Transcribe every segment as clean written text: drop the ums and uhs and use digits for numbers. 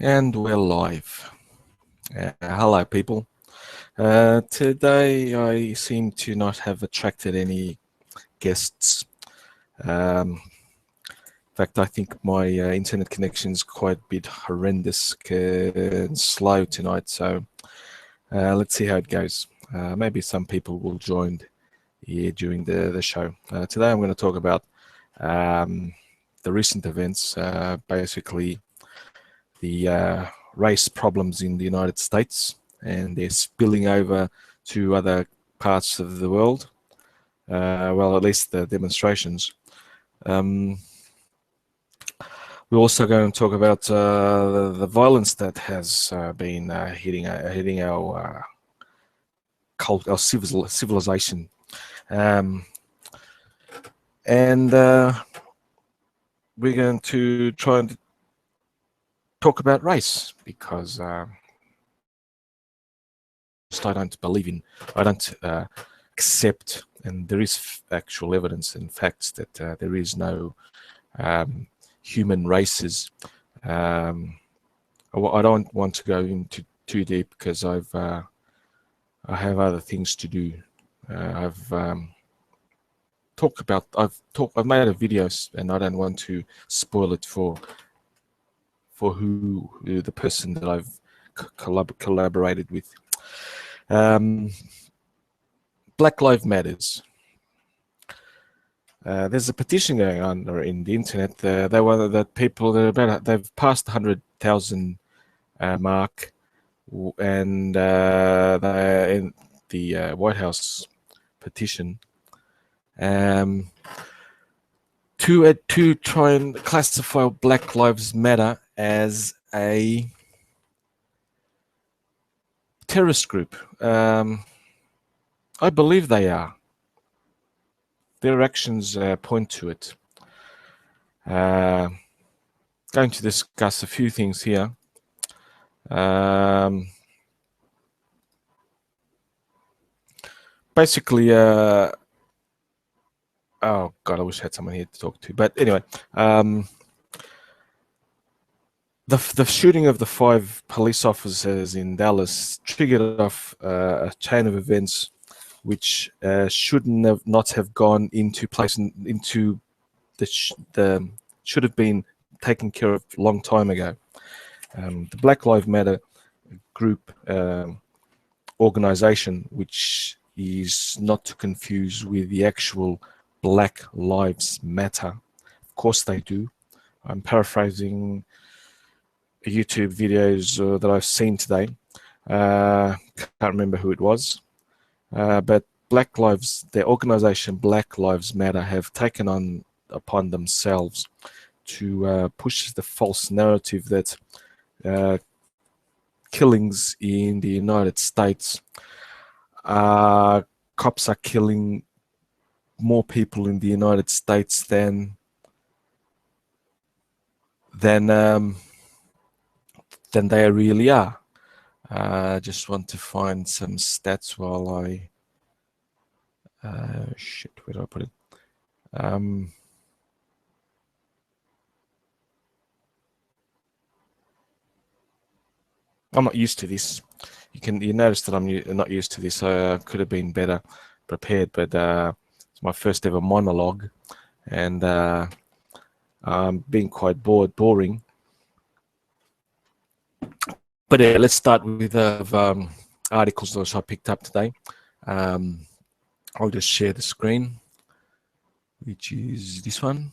And we're live. Hello, people. Today I seem to not have attracted any guests. In fact, I think my internet connection is quite a bit horrendous and slow tonight. So let's see how it goes. Maybe some people will join here during the show. Today I'm going to talk about the recent events, basically the race problems in the United States, and they're spilling over to other parts of the world. Well, at least the demonstrations. We're also going to talk about the violence that has been hitting our civilization, and we're going to try and talk about race because I don't believe in, I don't accept, and there is actual evidence and facts that there is no human races. I don't want to go into too deep because I have other things to do. I've made a video, and I don't want to spoil it for who the person that I've collaborated with. Black Lives Matters. There's a petition going on in the internet. They want that people they've passed the 100,000 mark, and they're in the White House petition to try and classify Black Lives Matter as a terrorist group. I believe they are. Their actions point to it. Going to discuss a few things here. Basically, oh God, I wish I had someone here to talk to. But anyway, the shooting of the 5 police officers in Dallas triggered off a chain of events which not have gone into place, into should have been taken care of a long time ago. The Black Lives Matter group organization, which is not to confuse with the actual Black Lives Matter. Of course they do. I'm paraphrasing YouTube videos that I've seen today. Can't remember who it was. But their organization Black Lives Matter have taken upon themselves to push the false narrative that killings in the United States, cops are killing more people in the United States than they really are. I just want to find some stats while I where do I put it? I'm not used to this. You notice that I'm not used to this. I could have been better prepared, but it's my first ever monologue, and I'm being quite boring. But let's start with articles that I picked up today. I'll just share the screen, which is this one.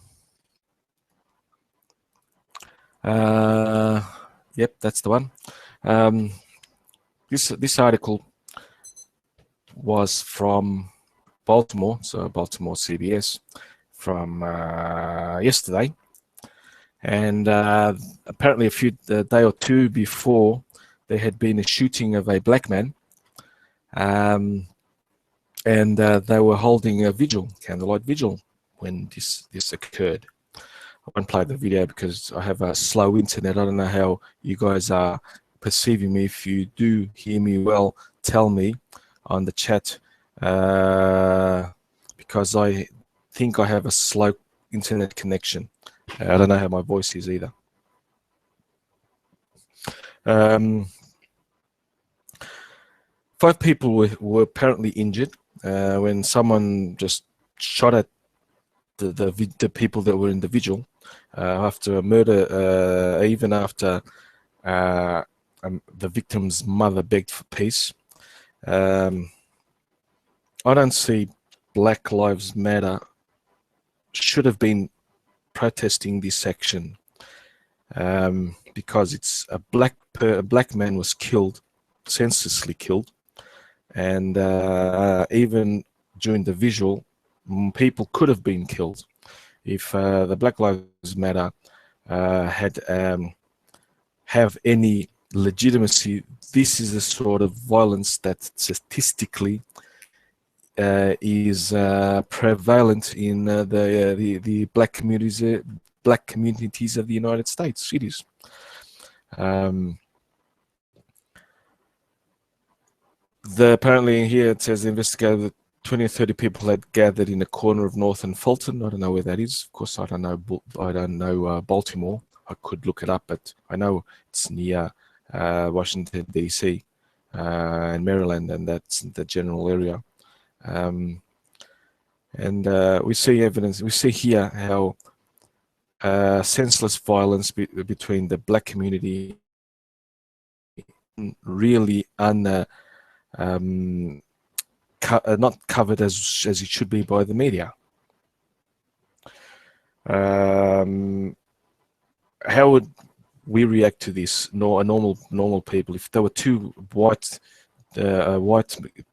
Yep, that's the one. This article was from Baltimore, so Baltimore CBS, from yesterday, and apparently a day or two before, there had been a shooting of a black man, and they were holding a candlelight vigil, when this occurred. I won't play the video because I have a slow internet. I don't know how you guys are perceiving me. If you do hear me well, tell me on the chat, because I think I have a slow internet connection. I don't know how my voice is either. Um, 5 people were apparently injured when someone just shot at the people that were in the vigil after a murder, even after the victim's mother begged for peace. I don't see Black Lives Matter should have been protesting this action because it's a black man was killed, senselessly killed, and even during the visual, people could have been killed if the Black Lives Matter had have any legitimacy. This is the sort of violence that statistically is prevalent in the black communities of the United States cities. Apparently here it says the investigator that 20 or 30 people had gathered in a corner of North and Fulton. I don't know where that is. Of course, I don't know Baltimore. I could look it up, but I know it's near Washington D.C. And Maryland, and that's the general area. And we see evidence. We see here how senseless violence between the black community really not covered as it should be by the media. How would we react to this? Normal people. If there were two white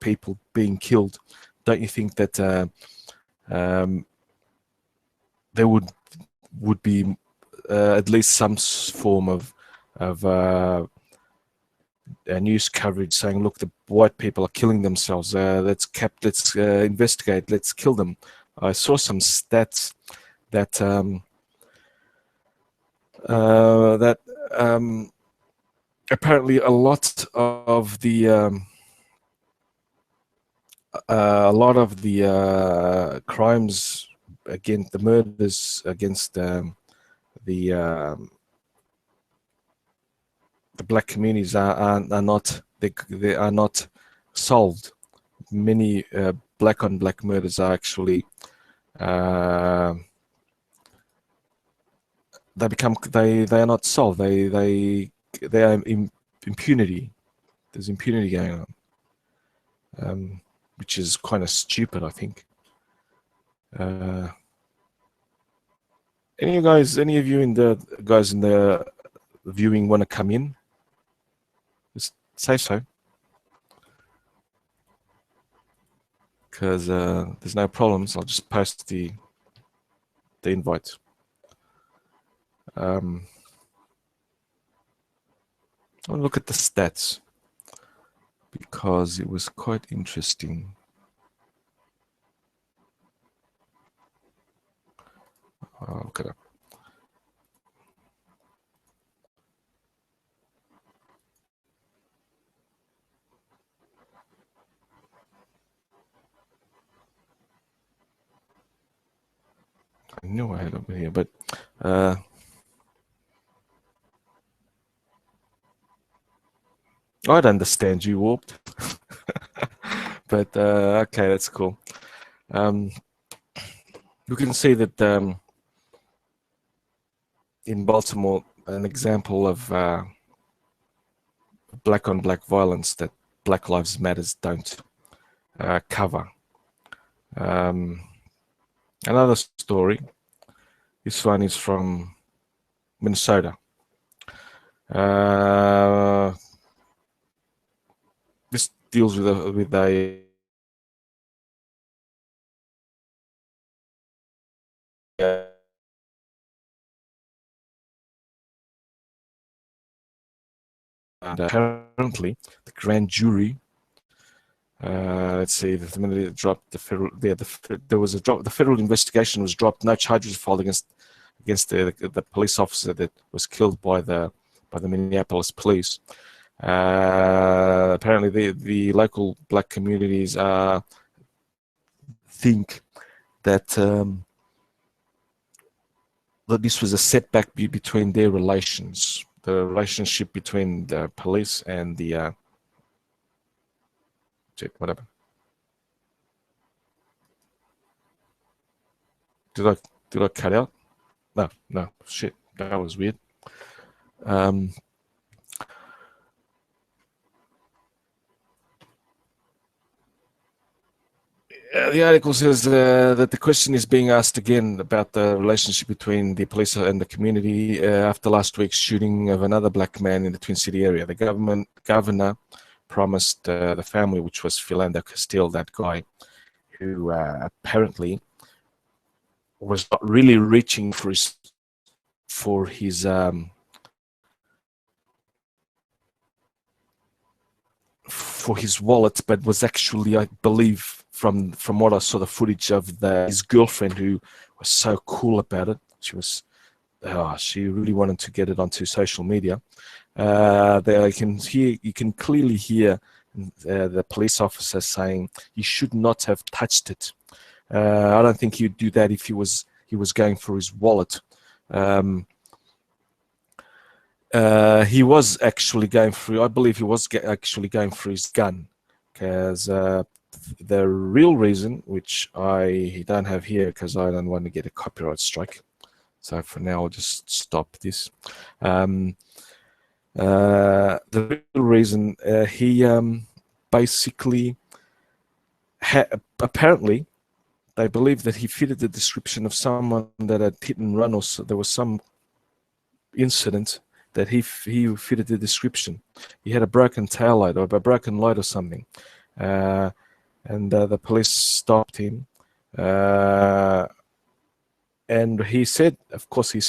people being killed, don't you think that there would be at least some form of news coverage saying, "Look, the white people are killing themselves. Let's investigate. Let's kill them." I saw some stats that apparently a lot of the crimes against the murders against the black communities are not solved. Many black on black murders are actually they are not solved. They are impunity. There's impunity going on, which is kind of stupid, I think. Any of you in the viewing want to come in? Just say so, because there's no problems. I'll just post the invite. I'll look at the stats because it was quite interesting. I'll look it up. I knew I had it over here, but I'd understand you, Warped. But okay, that's cool. You can see that in Baltimore, an example of black on black violence that Black Lives Matters don't cover. Another story. This one is from Minnesota. This deals with a and apparently the grand jury. Let's see. The minute it dropped, there was a drop. The federal investigation was dropped. No charges were filed against the police officer that was killed by the Minneapolis police. Apparently, the local black communities think that that this was a setback between their relations. the relationship between the police and the whatever. Did I cut out? No, shit, that was weird. The article says that the question is being asked again about the relationship between the police and the community after last week's shooting of another black man in the Twin City area. The governor promised the family, which was Philando Castile, that guy who apparently was not really reaching for his wallet, but was actually, I believe, from what I saw, the footage of his girlfriend, who was so cool about it. She really wanted to get it onto social media. There you can clearly hear the police officer saying he should not have touched it. I don't think he'd do that if he was going for his wallet. He was actually going through, I believe he was actually going for his gun, because the real reason, which I don't have here because I don't want to get a copyright strike, so for now I'll just stop this. The real reason, he basically apparently they believe that he fitted the description of someone that had hit and run, or so there was some incident that he fitted the description. He had a broken taillight or a broken light or something, and the police stopped him. And he said, of course, he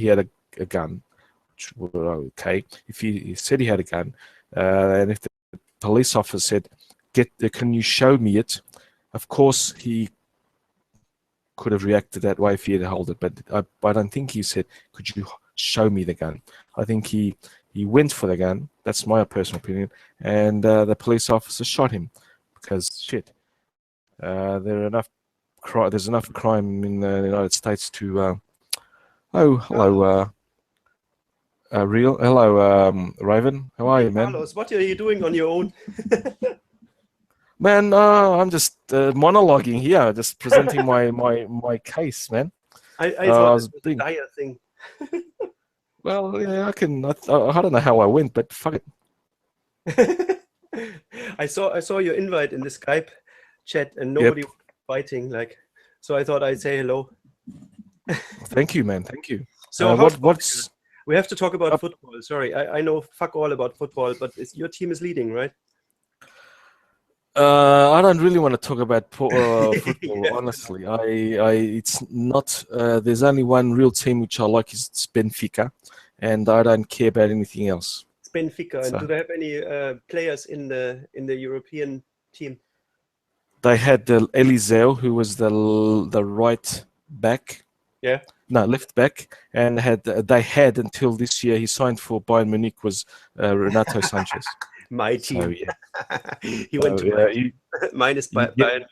had a gun, which was okay. If he said he had a gun, and if the police officer said, "Can you show me it?" Of course, he could have reacted that way if he had held it, but I don't think he said, "Could you show me the gun?" I think he went for the gun. That's my personal opinion. And the police officer shot him because shit. There's enough crime in the United States to. Hello, Raven. How are you, man? Carlos, what are you doing on your own? Man, I'm just monologuing here, just presenting my case, man. I thought it was a dire thing. Well, yeah, I don't know how I went, but fuck it. I saw your invite in the Skype chat, and nobody was fighting. So I thought I'd say hello. Thank you, man. Thank you. So we have to talk about football. Sorry, I know fuck all about football, but your team is leading, right? I don't really want to talk about football, honestly. It's not. There's only one real team which I like, is Benfica, and I don't care about anything else. It's Benfica. And do they have any players in the European team? They had Eliseo, who was the right back. Yeah. No, left back, and they had until this year. He signed for Bayern Munich, was Renato Sanchez. My team. So, yeah. He went to minus Bayern.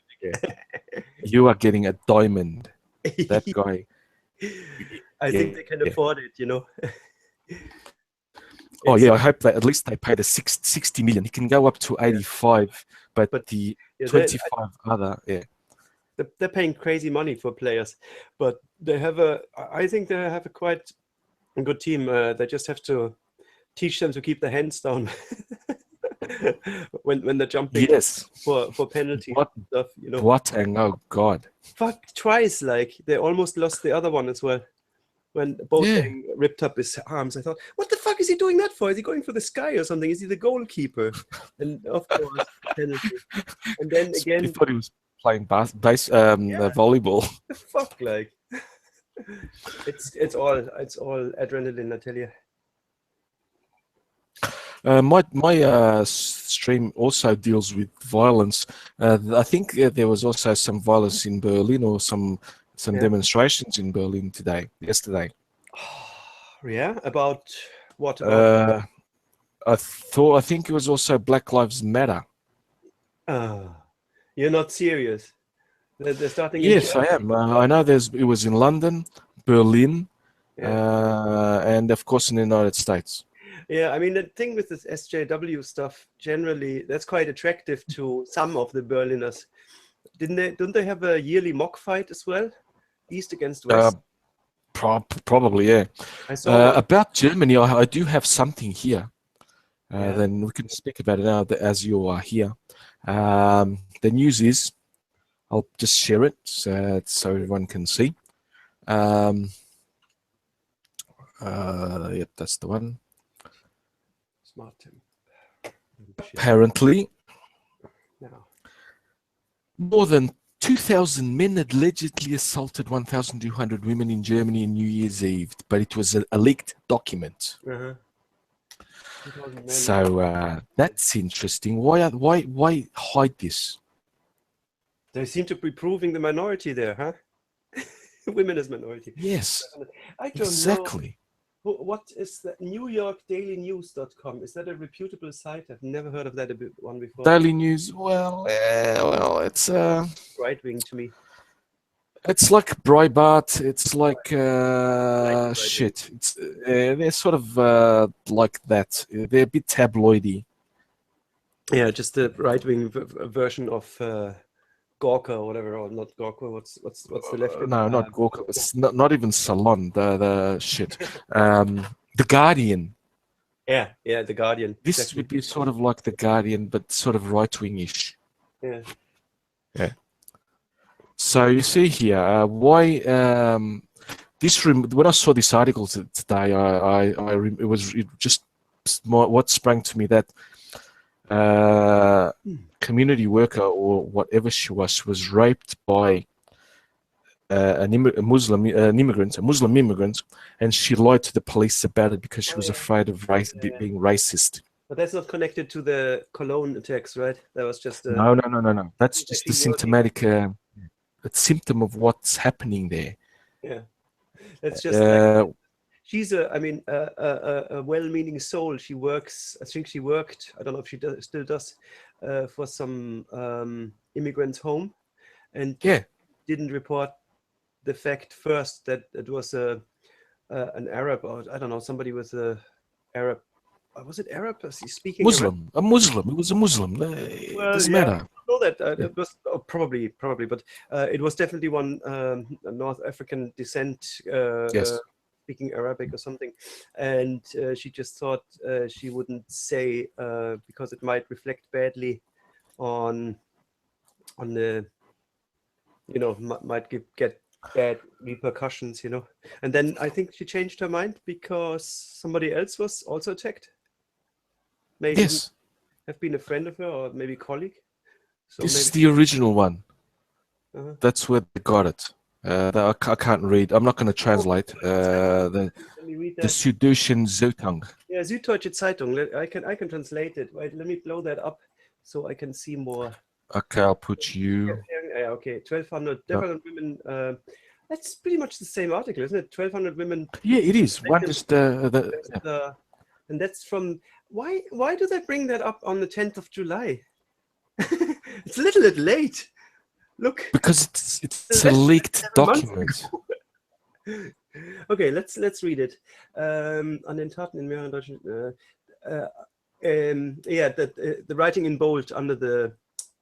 You are getting a diamond. That guy. I think they can afford it, you know. Oh yeah, I hope that at least they paid a 60 million. He can go up to 85, but the 25 other, they're paying crazy money for players, but I think they have a quite good team. They just have to teach them to keep their hands down when they're jumping. Yes. For penalty stuff, you know. Oh God. Fuck, twice, they almost lost the other one as well. When Boateng ripped up his arms, I thought, what the fuck is he doing that for? Is he going for the sky or something? Is he the goalkeeper? And of course, penalty. And then again, I thought he was playing volleyball. The fuck, it's all adrenaline, I tell you. My stream also deals with violence. I think there was also some violence in Berlin, or some demonstrations in Berlin yesterday. Yeah, about what? I think it was also Black Lives Matter. You're not serious? They're starting. Yes, I am. I know it was in London, Berlin, and of course in the United States. Yeah, I mean, the thing with this SJW stuff, generally, that's quite attractive to some of the Berliners. Don't they have a yearly mock fight as well? East against West? Probably, yeah. I saw one. About Germany, I do have something here. Yeah. Then we can speak about it now as you are here. The news is, I'll just share it so everyone can see. Yep, that's the one. Smart Tim. Apparently, No. more than 2,000 men allegedly assaulted 1,200 women in Germany on New Year's Eve, but it was a leaked document. 2,000 men. So that's interesting. Why hide this? They seem to be proving the minority there, huh? Women as minority. Yes, I don't exactly. know. What is that? NewYorkDailyNews.com. Is that a reputable site? I've never heard of that one before. Daily News. Well, it's Right-wing to me. It's like Breitbart. It's like Right. shit. It's they're sort of like that. They're a bit tabloidy. Yeah, just the right-wing version of Gawker or whatever, or not Gawker. What's the left? No, not Gawker. It's not even Salon. The shit. The Guardian. Yeah, the Guardian. This exactly. would be sort of like the Guardian, but sort of right-wingish. Yeah. So you see here, why this? When I saw this article today, it just what sprang to me that community worker or whatever she was raped by a Muslim immigrant, and she lied to the police about it because she was afraid of being racist. But that's not connected to the Cologne attacks, right? That was just No. That's just the symptomatic. A symptom of what's happening there. Yeah, it's just like, she's a well-meaning soul. She works. I think she worked. I don't know if she still does for some immigrants' home, and didn't report the fact first that it was an Arab, or I don't know, somebody with a Arab. Was it Arab? Was he speaking Muslim? Arab? A Muslim. It was a Muslim. It doesn't matter. I know that it was probably, but it was definitely one North African descent, speaking Arabic or something, and she just thought she wouldn't say because it might reflect badly on the, might get bad repercussions, And then I think she changed her mind because somebody else was also attacked. Maybe have been a friend of her or maybe a colleague. So this is the original one. That's where they got it. I can't read. I'm not going to translate. The Süddeutsche Zeitung. Yeah, Süddeutsche Zeitung. I can translate it. Wait, let me blow that up so I can see more. Okay, I'll put you. Yeah, okay, 1,200 women. That's pretty much the same article, isn't it? 1,200 women. Yeah, it is. One just and that's from. Why do they bring that up on the 10th of July? It's a little bit late. Look. Because it's a leaked document. Okay, let's read it. An den Taten in mehreren deutschen. The writing in bold under the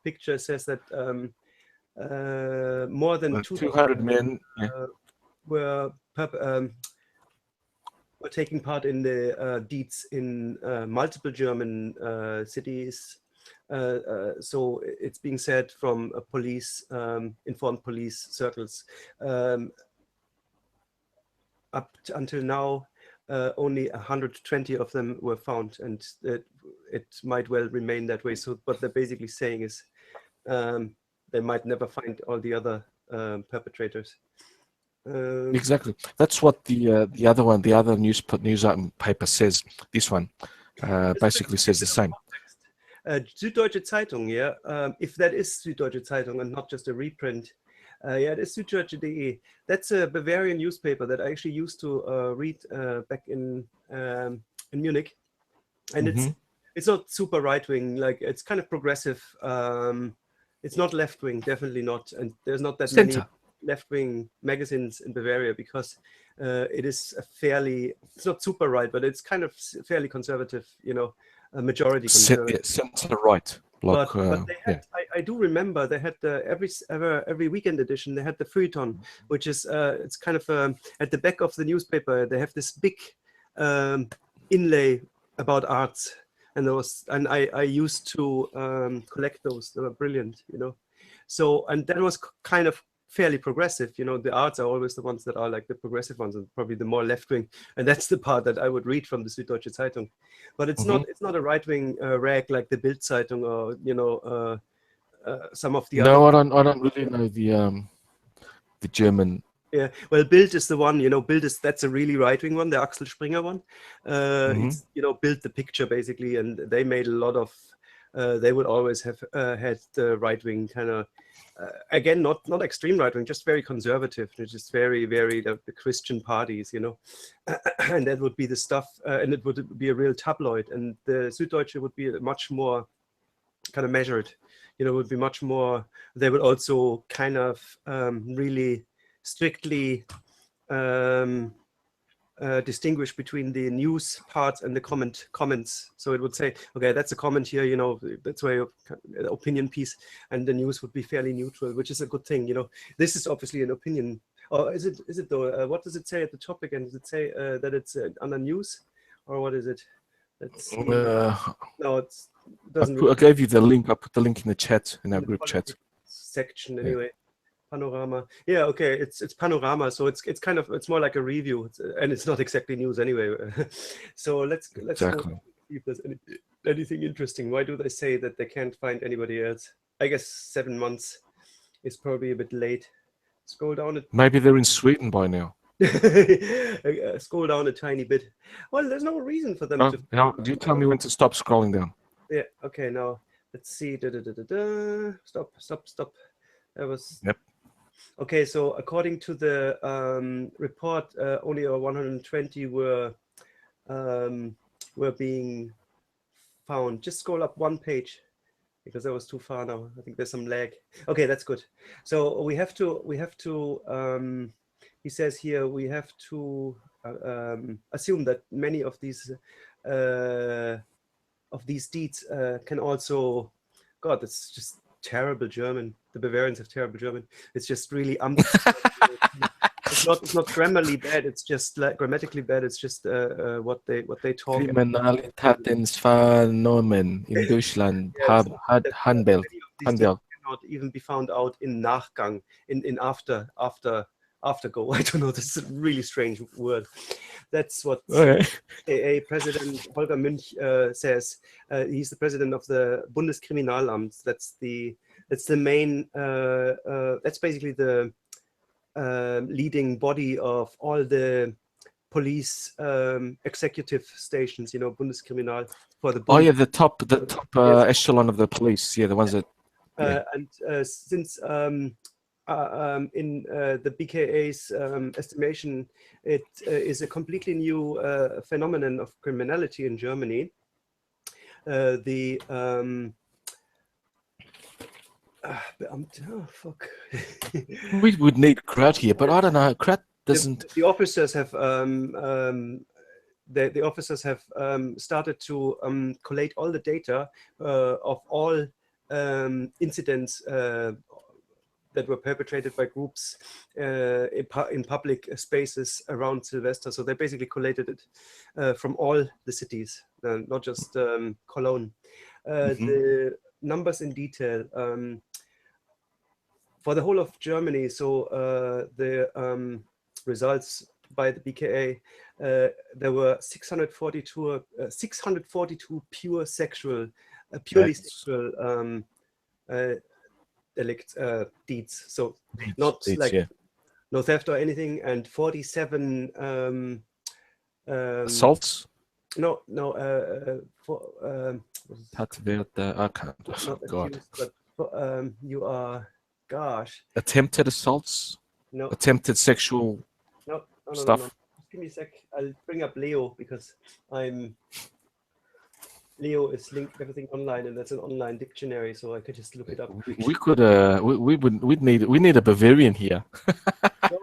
picture says that more than 200 men were taking part in the deeds in multiple German cities. So it's being said from informed police circles. Up until now, only 120 of them were found, and it might well remain that way. So what they're basically saying is they might never find all the other perpetrators. Exactly. That's what the other news paper says. This one basically says the same. Süddeutsche Zeitung, if that is Süddeutsche Zeitung and not just a reprint, it is Süddeutsche.de. That's a Bavarian newspaper that I actually used to read back in Munich, and it's not super right wing. Like, it's kind of progressive. It's not left wing, definitely not, and there's not that many left-wing magazines in Bavaria, because it is a fairly, it's not super right, but it's kind of fairly conservative, you know, a majority conservative. Center right. Like, But they had, I do remember they had the every weekend edition, they had the feuilleton, which is it's kind of at the back of the newspaper they have this big inlay about arts, and I used to collect those. They were brilliant, you know. So, and that was kind of fairly progressive, you know. The arts are always the ones that are like the progressive ones, and probably the more left-wing, and that's the part that I would read from the Süddeutsche Zeitung. But it's not a right-wing rag like the Bild Zeitung, or, you know, some of the other. No, I don't really know the German. Yeah, well, Bild is the one, you know. Bild that's a really right-wing one, the Axel Springer one. It's, you know, Bild the picture basically, and they made a lot of. They would always have had the right-wing kind of, again, not extreme right-wing, just very conservative, just very the Christian parties, you know. And that would be the stuff, and it would be a real tabloid, and the Süddeutsche would be much more kind of measured, you know. Would be much more. They would also kind of really strictly distinguish between the news parts and the comments. So it would say, okay, that's a comment here, you know, that's where your opinion piece, and the news would be fairly neutral, which is a good thing, you know. This is obviously an opinion, or is it though? What does it say at the top again? Does it say that it's under news, or what is it? Let's see. No, it doesn't. I gave you the link. I put the link in the chat, in our group chat section anyway. Panorama. Yeah, okay, it's Panorama, so it's kind of, it's more like a review, and it's not exactly news anyway. So let's exactly. see if there's anything interesting. Why do they say that they can't find anybody else? I guess 7 months is probably a bit late. Scroll down. Maybe they're in Sweden by now. Scroll down a tiny bit. Well, there's no reason for them to. Now, do you tell me when to stop scrolling down? Yeah. Okay. Now let's see. Stop. That was. Yep. Okay, so according to the report, only 120 were being found. Just scroll up one page, because that was too far now. I think there's some lag. Okay, that's good. So we have to. He says here we have to assume that many of these deeds can also. God, that's just terrible German. The Bavarians have terrible German. It's just really it's not grammarly bad. It's just like grammatically bad. It's just what they talk. Kriminalitätsphänomen in Deutschland Handel cannot even be found out in Nachgang, in aftergo. I don't know. This is a really strange word. That's what AA President Holger Münch says. He's the president of the Bundeskriminalamt. That's the main. That's basically the leading body of all the police executive stations. You know, Bundeskriminal for the. The top echelon of the police. Yeah, the ones that. And since. In the BKA's estimation, it is a completely new phenomenon of criminality in Germany. Fuck. We would need Krat here, but I don't know. Krat doesn't. The officers have the officers have started to collate all the data of all incidents that were perpetrated by groups in public spaces around Sylvester. So they basically collated it from all the cities, not just Cologne. The numbers in detail for the whole of Germany. So the results by the BKA, there were 642 purely sexual deeds, so not like no theft or anything, and 47 assaults. No. You are, gosh. Attempted assaults. No. Attempted sexual. No. Stuff. No. Just give me a sec. I'll bring up Leo because I'm. Leo is linked everything online, and that's an online dictionary, so I could just look it up We quickly. could we need a Bavarian here. No,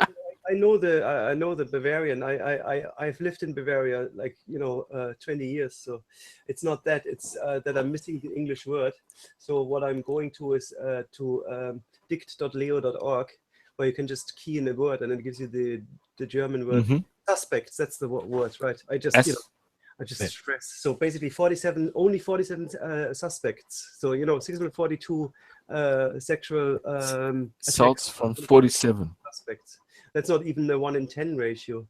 I know the Bavarian. I've lived in Bavaria like 20 years, so it's not that. It's that I'm missing the English word. So what I'm going to is to dict.leo.org, where you can just key in a word and it gives you the German word. Mm-hmm. Suspects. That's the word, right? I just Yeah. stress. So basically, only 47 suspects. So 642 sexual attacks Assaults from 47. suspects. That's not even a 1 in 10 ratio.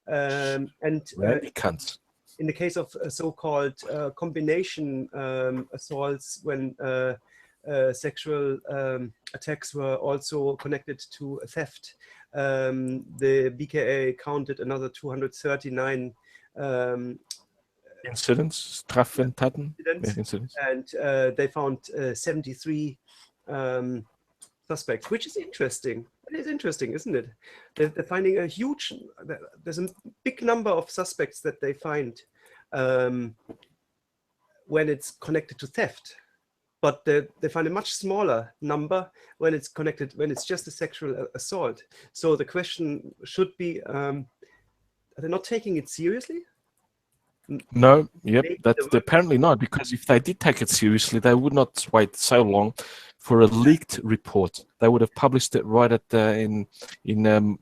And Randy cunts. in the case of so-called combination assaults, when sexual attacks were also connected to theft, the BKA counted another 239 Incidents, Straftaten, incidents, and they found 73 suspects, which is interesting. It is interesting, isn't it? They're finding there's a big number of suspects that they find when it's connected to theft. But they find a much smaller number when it's just a sexual assault. So the question should be, are they not taking it seriously? No, yep, Maybe that's apparently not, because if they did take it seriously, they would not wait so long for a leaked report. They would have published it right at in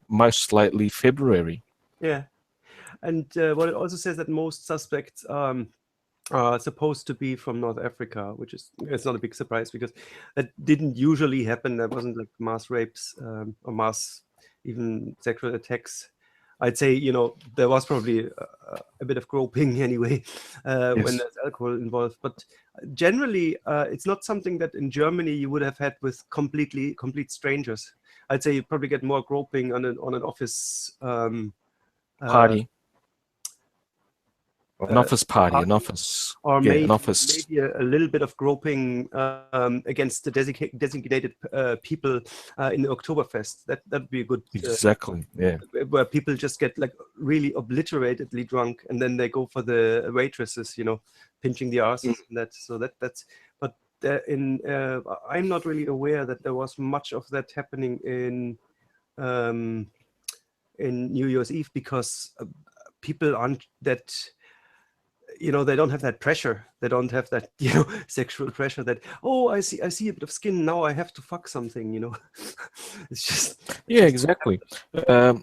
most likely February. Yeah, and what it also says that most suspects are supposed to be from North Africa, which it's not a big surprise because that didn't usually happen. There wasn't like mass rapes or mass even sexual attacks. I'd say there was probably a bit of groping anyway when there's alcohol involved, but generally it's not something that in Germany you would have had with complete strangers. I'd say you probably get more groping on an office party. An office party, an office, or yeah, maybe, an office. Maybe a little bit of groping against the designated people in the Oktoberfest. That'd be a good. Exactly, yeah. Where people just get like really obliteratedly drunk, and then they go for the waitresses, pinching the arses and that. So that's. But I'm not really aware that there was much of that happening in New Year's Eve because people aren't that. They don't have that pressure. They don't have that, sexual pressure that, oh, I see a bit of skin. Now I have to fuck something, It's just. Yeah, exactly.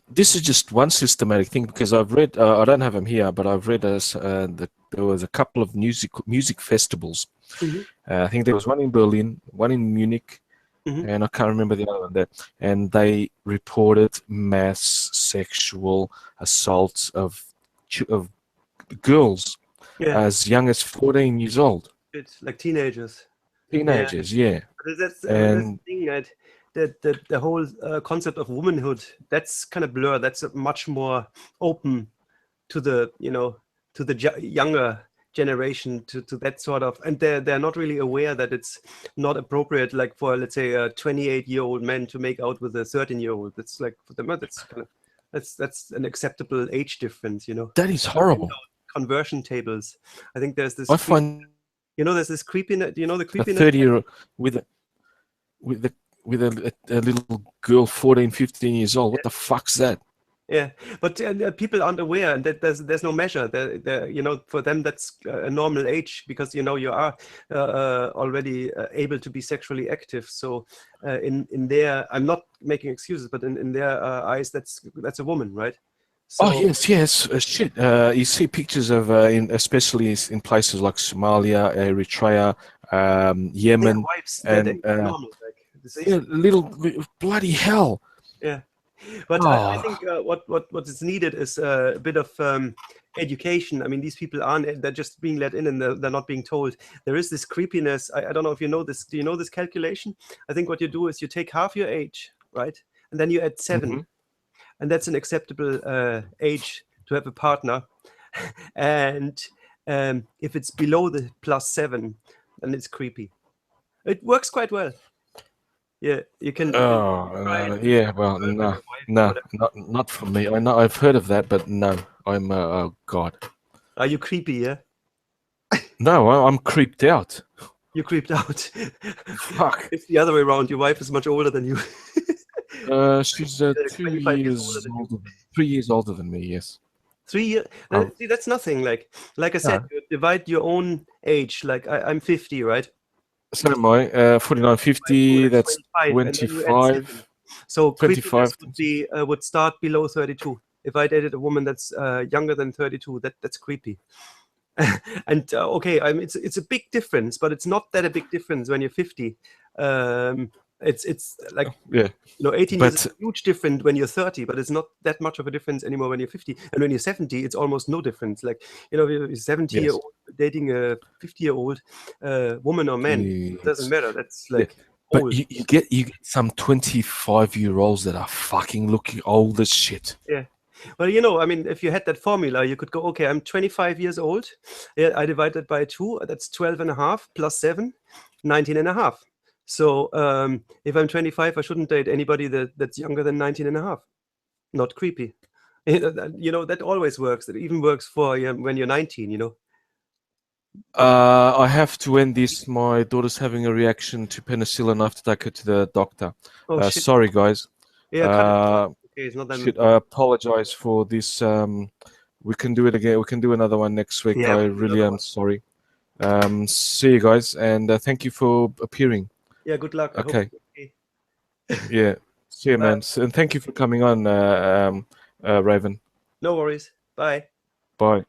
This is just one systematic thing because I've read, I don't have them here, but I've read that there was a couple of music festivals. Mm-hmm. I think there was one in Berlin, one in Munich, Mm-hmm. and I can't remember the other one there. And they reported mass sexual assaults of girls. Yeah. As young as 14 years old. It's like teenagers. Teenagers, yeah. That's the thing that the whole concept of womanhood, that's kind of blurred. That's much more open to the younger generation, to that sort of, and they're not really aware that it's not appropriate, like for, let's say, a 28-year-old man to make out with a 13-year-old. That's like, for them, that's kind of that's an acceptable age difference. That is horrible. Conversion tables. I think there's this. I find there's this creepiness. The creepiness. A 30-year-old with a little girl, 14, 15 years old. What the fuck's that? Yeah, but people aren't aware, and that there's no measure. For them that's a normal age because you are already able to be sexually active. So in their, I'm not making excuses, but in their eyes, that's a woman, right? So, yes. Shit. You see pictures of, especially in places like Somalia, Eritrea, Yemen, and little bloody hell. Yeah, but I think what is needed is a bit of education. I mean, these people they're just being let in, and they're not being told. There is this creepiness. I don't know if you know this. Do you know this calculation? I think what you do is you take half your age, right, and then you add 7. Mm-hmm. And that's an acceptable age to have a partner. And if it's below the +7, then it's creepy. It works quite well. Yeah, you can. Yeah. Well, no, not for me. I know I've heard of that, but no. I'm. Oh God. Are you creepy? Yeah. No, I'm creeped out. You creeped out. Fuck. It's the other way around. Your wife is much older than you. She's Like 2 25 years older years than you. older, 3 years older than me. Yes. 3 years. Um, See, that's nothing. Like I said, no. you divide your own age. Like I'm 50, right? So am I. 49, Oh, 50. that's That's 25, and then you add 7. 25. So 25. creepiness would start below 32. If I dated a woman that's younger than 32, that's creepy. And okay, I mean it's a big difference, but it's not that a big difference when you're 50. It's like Yeah. 18 years is But huge different when you're 30, but it's not that much of a difference anymore when you're 50. And when you're 70, it's almost no difference. Like you're 70-year-old yes. dating a 50-year-old woman or man, it doesn't Yes. matter. That's Yeah. like But old. you get some 25-year-olds that are fucking looking old as shit. Yeah. Well, I mean, if you had that formula, you could go, okay, I'm 25 years old. Yeah, I divide that by 2. That's 12 and a half plus 7, 19 and a half. So if I'm 25, I shouldn't date anybody that's younger than 19 and a half. Not creepy. That always works. It even works for when you're 19. I have to end this. My daughter's having a reaction to penicillin. I have to take her to the doctor. Oh, shit. Sorry, guys. Yeah, cut it short. Okay, it's not that Shit, important. I apologize for this. We can do it again. We can do another one next week. Yeah, I we'll do really another am one. sorry. See you guys, and thank you for appearing. Yeah, good luck. I hope Okay. you're okay. Yeah. See you, Bye. man. And thank you for coming on, Raven. No worries. Bye. Bye.